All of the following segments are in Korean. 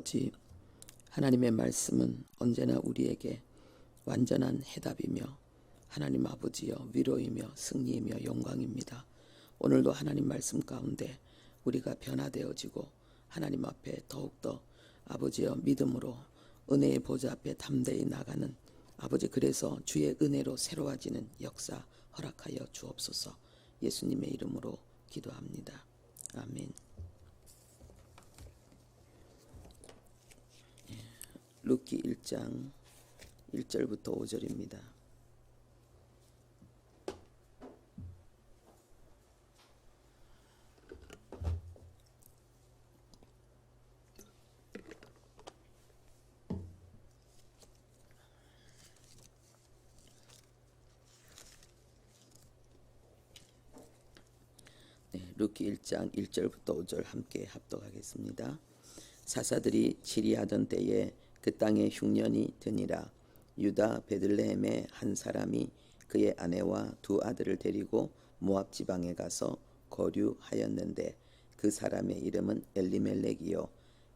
아버지, 하나님의 말씀은 언제나 우리에게 완전한 해답이며 하나님 아버지여 위로이며 승리이며 영광입니다. 오늘도 하나님 말씀 가운데 우리가 변화되어지고 하나님 앞에 더욱더 아버지여 믿음으로 은혜의 보좌 앞에 담대히 나가는 아버지, 그래서 주의 은혜로 새로워지는 역사 허락하여 주옵소서. 예수님의 이름으로 기도합니다. 아멘. 룻기 1장 1절부터 5절입니다. 룻기 1장 1절부터 5절 함께 합독하겠습니다. 사사들이 치리하던 때에 그 땅에 흉년이 드니라. 유다 베들레헴의 한 사람이 그의 아내와 두 아들을 데리고 모압 지방에 가서 거류하였는데 그 사람의 이름은 엘리멜렉이요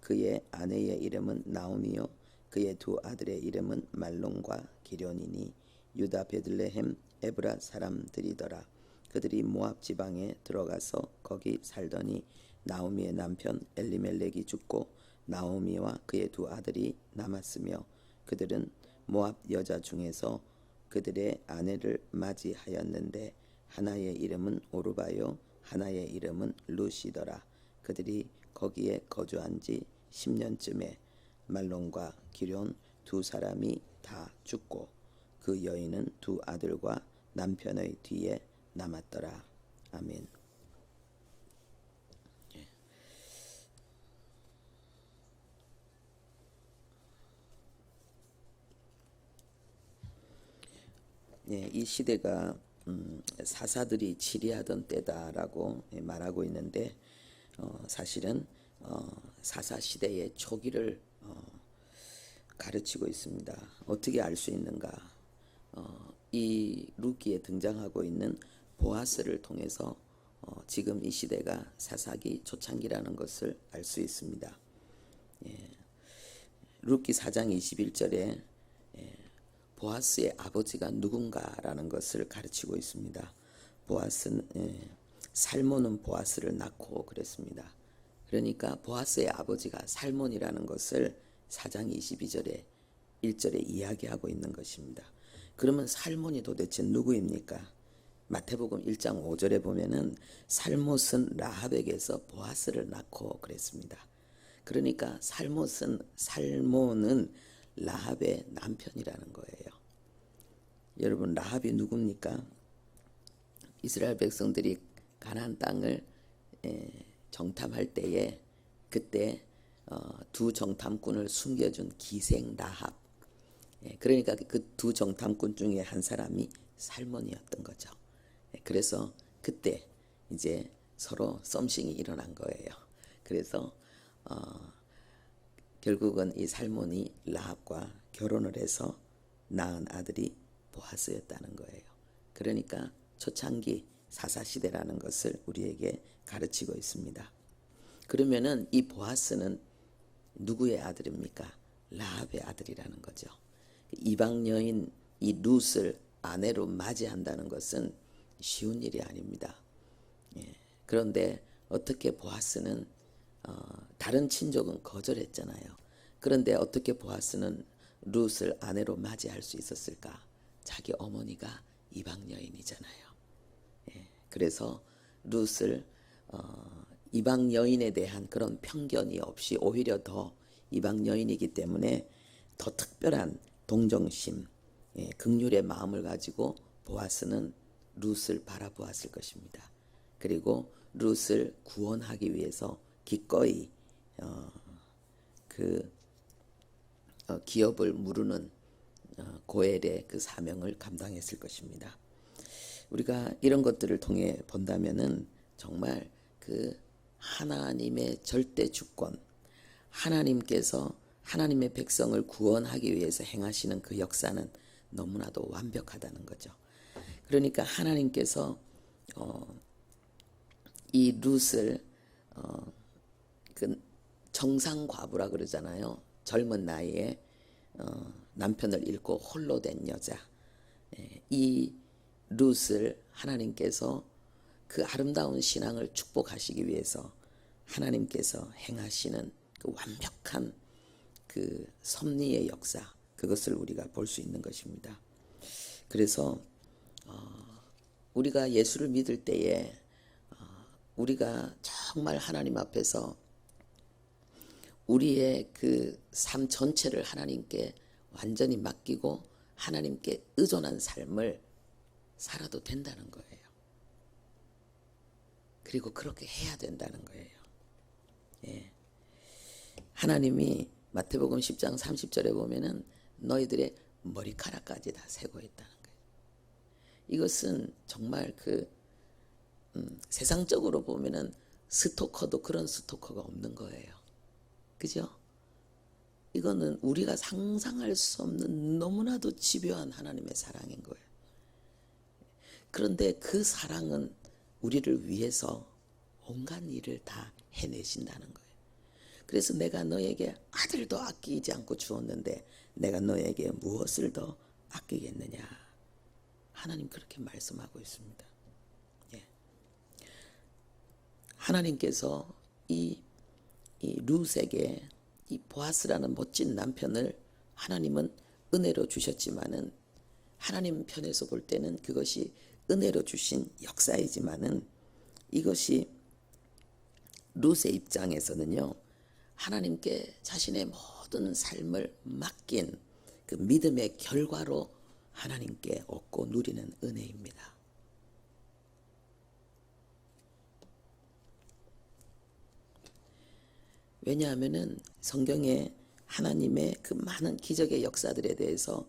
그의 아내의 이름은 나오미요 그의 두 아들의 이름은 말론과 기련이니 유다 베들레헴 에브라 사람들이더라. 그들이 모압 지방에 들어가서 거기 살더니 나오미의 남편 엘리멜렉이 죽고 나오미와 그의 두 아들이 남았으며 그들은 모압 여자 중에서 그들의 아내를 맞이하였는데 하나의 이름은 오르바요 하나의 이름은 룻이더라. 그들이 거기에 거주한 지 10년쯤에 말론과 기럨 두 사람이 다 죽고 그 여인은 두 아들과 남편의 뒤에 남았더라. 아멘. 이 시대가 사사들이 치리하던 때다라고 말하고 있는데 사실은 사사 시대의 초기를 가르치고 있습니다. 어떻게 알 수 있는가? 이 룻기에 등장하고 있는 보아스를 통해서 지금 이 시대가 사사기 초창기라는 것을 알 수 있습니다. 룻기 4장 21절에 보아스의 아버지가 누군가라는 것을 가르치고 있습니다. 보아스는 살몬은 보아스를 낳고 그랬습니다. 그러니까 보아스의 아버지가 살몬이라는 것을 4장 22절에 1절에 이야기하고 있는 것입니다. 그러면 살몬이 도대체 누구입니까? 마태복음 1장 5절에 보면은 살못은 라합에게서 보아스를 낳고 그랬습니다. 그러니까 살몬은 라합의 남편이라는 거예요. 여러분, 라합이 누굽니까? 이스라엘 백성들이 가나안 땅을 정탐할 때에 그때 두 정탐꾼을 숨겨준 기생 라합. 그러니까 그 두 정탐꾼 중에 한 사람이 살몬이었던 거죠. 그래서 그때 이제 서로 썸씽이 일어난 거예요. 그래서 결국은 이 살몬이 라합과 결혼을 해서 낳은 아들이 보아스였다는 거예요. 그러니까 초창기 사사시대라는 것을 우리에게 가르치고 있습니다. 그러면은 이 보아스는 누구의 아들입니까? 라합의 아들이라는 거죠. 이방 여인 이 룻을 아내로 맞이한다는 것은 쉬운 일이 아닙니다. 그런데 어떻게 보아스는 다른 친족은 거절했잖아요. 그런데 어떻게 보아스는 룻을 아내로 맞이할 수 있었을까? 자기 어머니가 이방 여인이잖아요. 그래서 룻을 이방 여인에 대한 그런 편견이 없이 오히려 더 이방 여인이기 때문에 더 특별한 동정심, 긍휼의 마음을 가지고 보아스는 룻을 바라보았을 것입니다. 그리고 룻을 구원하기 위해서 기꺼이 기업을 무르는 고엘의 그 사명을 감당했을 것입니다. 우리가 이런 것들을 통해 본다면은 정말 그 하나님의 절대 주권, 하나님께서 하나님의 백성을 구원하기 위해서 행하시는 그 역사는 너무나도 완벽하다는 거죠. 그러니까 하나님께서 이 룻을 그 성상과부라 그러잖아요. 젊은 나이에 남편을 잃고 홀로 된 여자. 이 룻을 하나님께서 그 아름다운 신앙을 축복하시기 위해서 하나님께서 행하시는 그 완벽한 그 섭리의 역사, 그것을 우리가 볼 수 있는 것입니다. 그래서 우리가 예수를 믿을 때에 우리가 정말 하나님 앞에서 우리의 그 삶 전체를 하나님께 완전히 맡기고 하나님께 의존한 삶을 살아도 된다는 거예요. 그리고 그렇게 해야 된다는 거예요. 예. 하나님이 마태복음 10장 30절에 보면은 너희들의 머리카락까지 다 세고 있다는 거예요. 이것은 정말 그 세상적으로 보면은 스토커도 그런 스토커가 없는 거예요. 그죠? 이거는 우리가 상상할 수 없는 너무나도 집요한 하나님의 사랑인 거예요. 그런데 그 사랑은 우리를 위해서 온갖 일을 다 해내신다는 거예요. 그래서 내가 너에게 아들도 아끼지 않고 주었는데 내가 너에게 무엇을 더 아끼겠느냐. 하나님 그렇게 말씀하고 있습니다. 예. 하나님께서 이 룻에게 이 보아스라는 멋진 남편을 하나님은 은혜로 주셨지만은 하나님 편에서 볼 때는 그것이 은혜로 주신 역사이지만은 이것이 룻의 입장에서는요, 하나님께 자신의 모든 삶을 맡긴 그 믿음의 결과로 하나님께 얻고 누리는 은혜입니다. 왜냐하면은 성경에 하나님의 그 많은 기적의 역사들에 대해서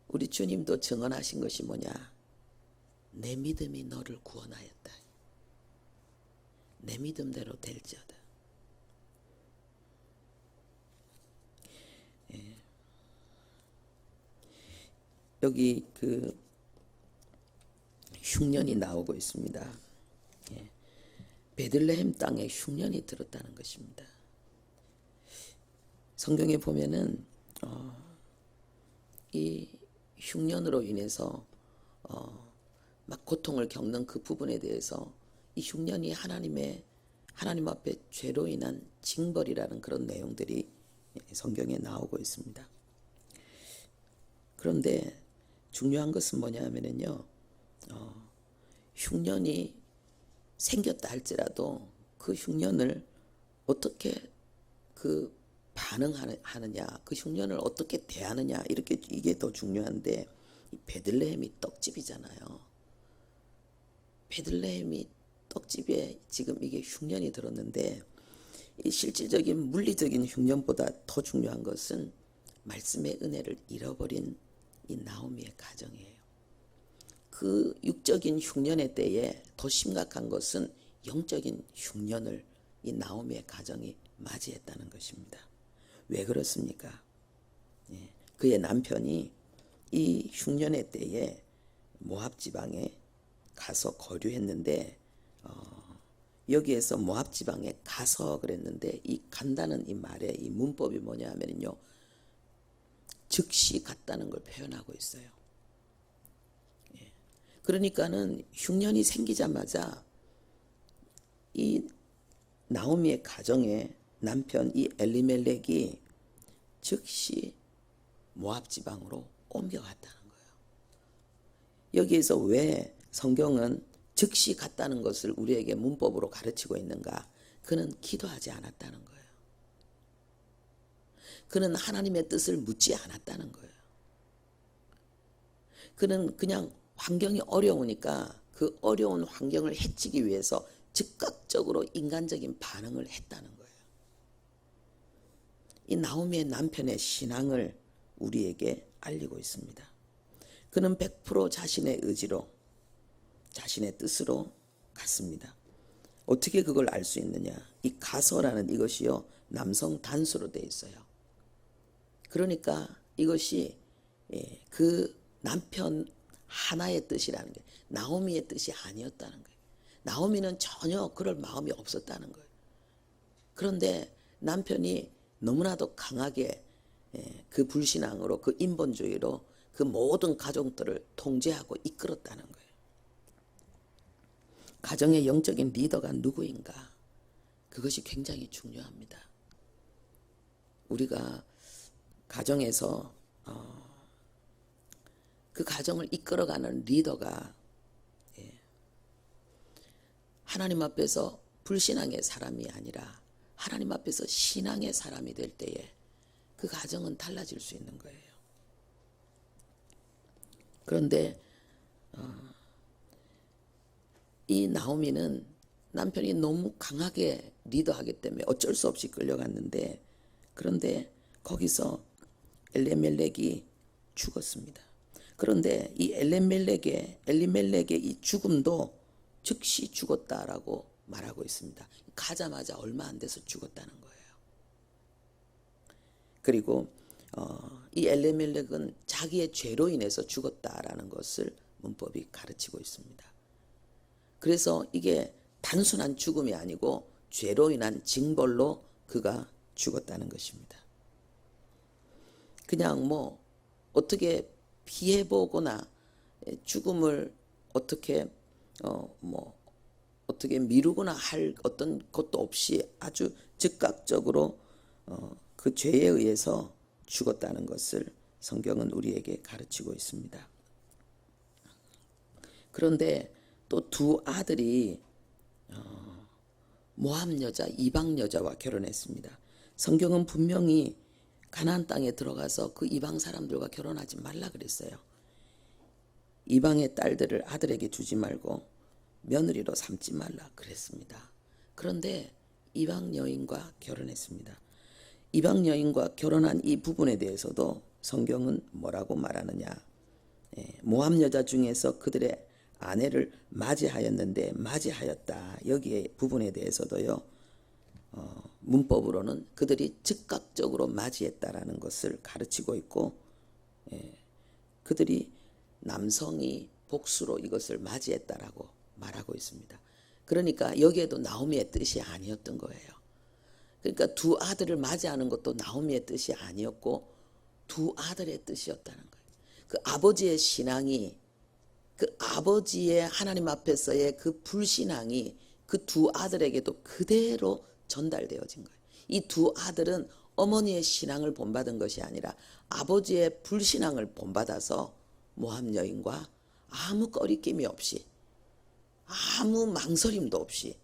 우리 주님도 증언하신 것이 뭐냐? 내 믿음이 너를 구원하였다. 내 믿음대로 될지어다. 예. 여기 그 흉년이 나오고 있습니다. 예. 베들레헴 땅에 흉년이 들었다는 것입니다. 성경에 보면은 이 흉년으로 인해서 막 고통을 겪는 그 부분에 대해서 이 흉년이 하나님 앞에 죄로 인한 징벌이라는 그런 내용들이 성경에 나오고 있습니다. 그런데 중요한 것은 뭐냐면요, 흉년이 생겼다 할지라도 그 흉년을 어떻게 그 반응하느냐, 그 흉년을 어떻게 대하느냐, 이게 더 중요한데, 베들레헴이 떡집이잖아요. 베들레헴이 떡집에 지금 이게 흉년이 들었는데, 이 실질적인 물리적인 흉년보다 더 중요한 것은 말씀의 은혜를 잃어버린 이 나오미의 가정이에요. 그 육적인 흉년의 때에 더 심각한 것은 영적인 흉년을 이 나오미의 가정이 맞이했다는 것입니다. 왜 그렇습니까? 예, 그의 남편이 이 흉년의 때에 모압 지방에 가서 거류했는데 여기에서 모압 지방에 가서 그랬는데 이 간다는 이 말의 이 문법이 뭐냐면요, 즉시 갔다는 걸 표현하고 있어요. 예, 그러니까는 흉년이 생기자마자 이 나오미의 가정에 남편 이 엘리멜렉이 즉시 모압 지방으로 옮겨갔다는 거예요. 여기에서 왜 성경은 즉시 갔다는 것을 우리에게 문법으로 가르치고 있는가? 그는 기도하지 않았다는 거예요. 그는 하나님의 뜻을 묻지 않았다는 거예요. 그는 그냥 환경이 어려우니까 그 어려운 환경을 해치기 위해서 즉각적으로 인간적인 반응을 했다는 거예요. 이 나오미의 남편의 신앙을 우리에게 알리고 있습니다. 그는 100% 자신의 의지로, 자신의 뜻으로 갔습니다. 어떻게 그걸 알 수 있느냐? 이 가서라는 이것이요, 남성 단수로 되어 있어요. 그러니까 이것이 그 남편 하나의 뜻이라는 게 나오미의 뜻이 아니었다는 거예요. 나오미는 전혀 그럴 마음이 없었다는 거예요. 그런데 남편이 너무나도 강하게 그 불신앙으로 그 인본주의로 그 모든 가정들을 통제하고 이끌었다는 거예요. 가정의 영적인 리더가 누구인가? 그것이 굉장히 중요합니다. 우리가 가정에서 그 가정을 이끌어가는 리더가 하나님 앞에서 불신앙의 사람이 아니라 하나님 앞에서 신앙의 사람이 될 때에 그 가정은 달라질 수 있는 거예요. 그런데 이 나오미는 남편이 너무 강하게 리더하기 때문에 어쩔 수 없이 끌려갔는데, 그런데 거기서 엘리멜렉이 죽었습니다. 그런데 이 엘리멜렉의 이 죽음도 즉시 죽었다라고 말하고 있습니다. 가자마자 얼마 안 돼서 죽었다는 거예요. 그리고 이 엘리멜렉은 자기의 죄로 인해서 죽었다라는 것을 문법이 가르치고 있습니다. 그래서 이게 단순한 죽음이 아니고 죄로 인한 징벌로 그가 죽었다는 것입니다. 그냥 뭐 어떻게 피해보거나 죽음을 어떻게 어떻게 미루거나 할 어떤 것도 없이 아주 즉각적으로 그 죄에 의해서 죽었다는 것을 성경은 우리에게 가르치고 있습니다. 그런데 또 두 아들이 모압 여자, 이방 여자와 결혼했습니다. 성경은 분명히 가나안 땅에 들어가서 그 이방 사람들과 결혼하지 말라 그랬어요. 이방의 딸들을 아들에게 주지 말고 며느리로 삼지 말라 그랬습니다. 그런데 이방 여인과 결혼했습니다. 이방 여인과 결혼한 이 부분에 대해서도 성경은 뭐라고 말하느냐? 모압 여자 중에서 그들의 아내를 맞이하였다. 여기에 부분에 대해서도요. 문법으로는 그들이 즉각적으로 맞이했다라는 것을 가르치고 있고, 그들이 남성이 복수로 이것을 맞이했다라고 말하고 있습니다. 그러니까 여기에도 나오미의 뜻이 아니었던 거예요. 그러니까 두 아들을 맞이하는 것도 나오미의 뜻이 아니었고 두 아들의 뜻이었다는 거예요. 그 아버지의 신앙이, 그 아버지의 하나님 앞에서의 그 불신앙이 그 두 아들에게도 그대로 전달되어진 거예요. 이 두 아들은 어머니의 신앙을 본받은 것이 아니라 아버지의 불신앙을 본받아서 모압 여인과 아무 꺼리낌이 없이 아무 망설임도 없이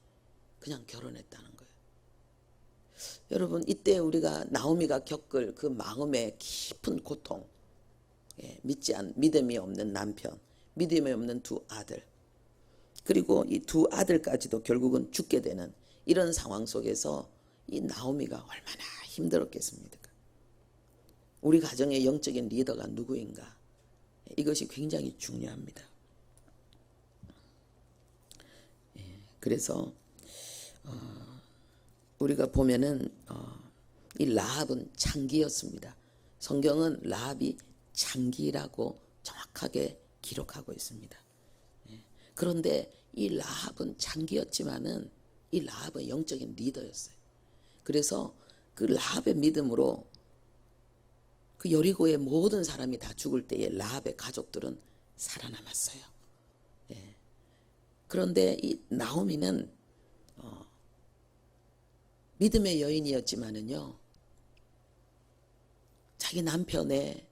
그냥 결혼했다는 거예요. 여러분, 이때 우리가 나오미가 겪을 그 마음의 깊은 고통, 믿음이 없는 남편, 믿음이 없는 두 아들, 그리고 이 두 아들까지도 결국은 죽게 되는 이런 상황 속에서 이 나오미가 얼마나 힘들었겠습니까? 우리 가정의 영적인 리더가 누구인가? 이것이 굉장히 중요합니다. 그래서 우리가 보면은 이 라합은 창기였습니다. 성경은 라합이 창기라고 정확하게 기록하고 있습니다. 그런데 이 라합은 창기였지만은 이 라합은 영적인 리더였어요. 그래서 그 라합의 믿음으로 그 여리고의 모든 사람이 다 죽을 때에 라합의 가족들은 살아남았어요. 그런데 이 나오미는 믿음의 여인이었지만은요, 자기 남편의,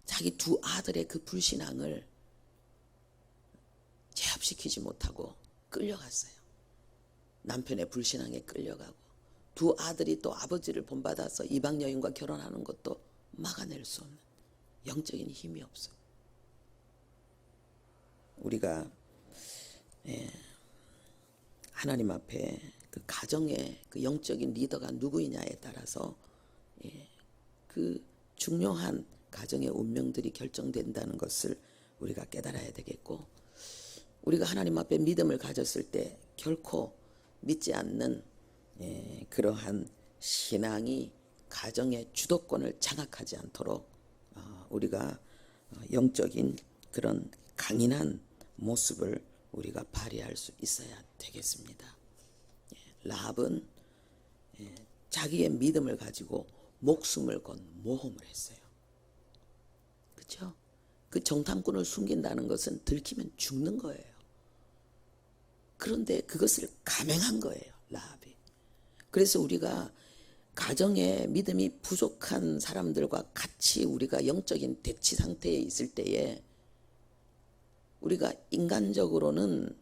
자기 두 아들의 그 불신앙을 제압시키지 못하고 끌려갔어요. 남편의 불신앙에 끌려가고 두 아들이 또 아버지를 본받아서 이방 여인과 결혼하는 것도 막아낼 수 없는 영적인 힘이 없어요. 우리가 하나님 앞에 그 가정의 그 영적인 리더가 누구이냐에 따라서 그 중요한 가정의 운명들이 결정된다는 것을 우리가 깨달아야 되겠고, 우리가 하나님 앞에 믿음을 가졌을 때 결코 믿지 않는 그러한 신앙이 가정의 주도권을 장악하지 않도록 우리가 영적인 그런 강인한 모습을 우리가 발휘할 수 있어야 되겠습니다. 라합은 자기의 믿음을 가지고 목숨을 건 모험을 했어요. 그렇죠? 그 정탐꾼을 숨긴다는 것은 들키면 죽는 거예요. 그런데 그것을 감행한 거예요, 라합이. 그래서 우리가 가정에 믿음이 부족한 사람들과 같이 우리가 영적인 대치 상태에 있을 때에 우리가 인간적으로는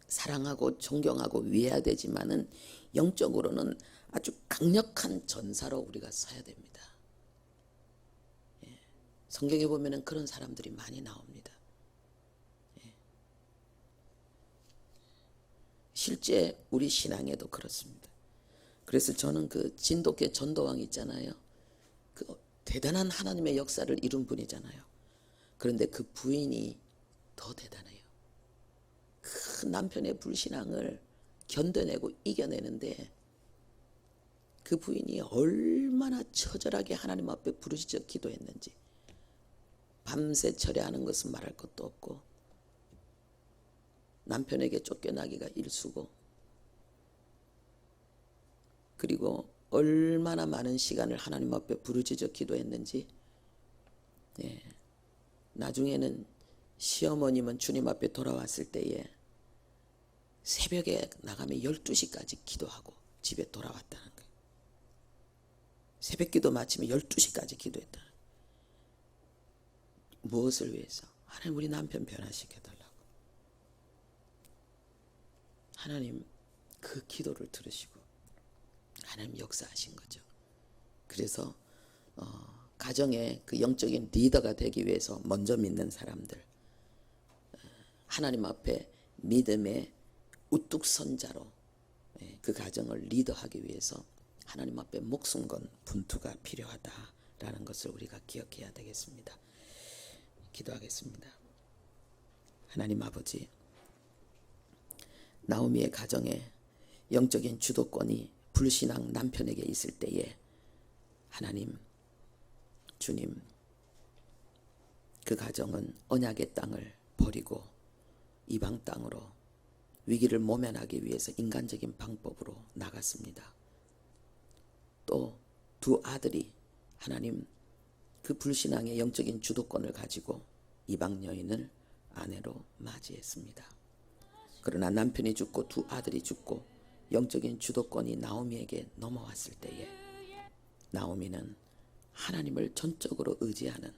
사랑하고 존경하고 위해야 되지만은 영적으로는 아주 강력한 전사로 우리가 서야 됩니다. 성경에 보면은 그런 사람들이 많이 나옵니다. 실제 우리 신앙에도 그렇습니다. 그래서 저는 그 진돗개 전도왕 있잖아요. 그 대단한 하나님의 역사를 이룬 분이잖아요. 그런데 그 부인이 더 대단해요. 그 남편의 불신앙을 견뎌내고 이겨내는데 그 부인이 얼마나 처절하게 하나님 앞에 부르짖어 기도했는지, 밤새 절해하는 것은 말할 것도 없고 남편에게 쫓겨나기가 일수고, 그리고 얼마나 많은 시간을 하나님 앞에 부르짖어 기도했는지. 나중에는 시어머님은 주님 앞에 돌아왔을 때에 새벽에 나가면 12시까지 기도하고 집에 돌아왔다는 거예요. 새벽 기도 마치면 12시까지 기도했다. 무엇을 위해서? 하나님, 우리 남편 변화시켜달라고. 하나님 그 기도를 들으시고 하나님 역사하신 거죠. 그래서 가정의 그 영적인 리더가 되기 위해서 먼저 믿는 사람들, 하나님 앞에 믿음의 우뚝 선 자로 그 가정을 리더하기 위해서 하나님 앞에 목숨 건 분투가 필요하다라는 것을 우리가 기억해야 되겠습니다. 기도하겠습니다. 하나님 아버지, 나오미의 가정에 영적인 주도권이 불신앙 남편에게 있을 때에 하나님, 주님, 그 가정은 언약의 땅을 버리고 이방 땅으로 위기를 모면하기 위해서 인간적인 방법으로 나갔습니다. 또 두 아들이 하나님 그 불신앙의 영적인 주도권을 가지고 이방 여인을 아내로 맞이했습니다. 그러나 남편이 죽고 두 아들이 죽고 영적인 주도권이 나오미에게 넘어왔을 때에 나오미는 하나님을 전적으로 의지하는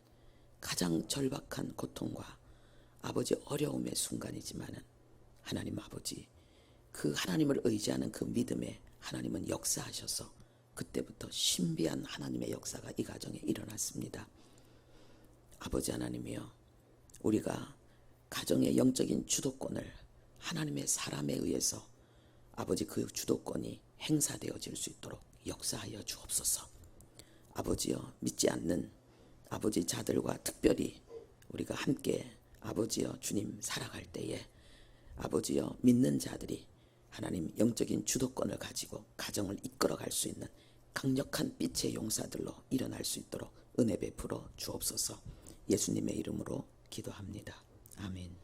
가장 절박한 고통과 아버지 어려움의 순간이지만은 하나님 아버지, 그 하나님을 의지하는 그 믿음에 하나님은 역사하셔서 그때부터 신비한 하나님의 역사가 이 가정에 일어났습니다. 아버지 하나님이여, 우리가 가정의 영적인 주도권을 하나님의 사람에 의해서 아버지 그 주도권이 행사되어질 수 있도록 역사하여 주옵소서. 아버지여, 믿지 않는 아버지 자들과 특별히 우리가 함께 아버지여 주님 살아갈 때에 아버지여 믿는 자들이 하나님 영적인 주도권을 가지고 가정을 이끌어갈 수 있는 강력한 빛의 용사들로 일어날 수 있도록 은혜 베풀어 주옵소서. 예수님의 이름으로 기도합니다. 아멘.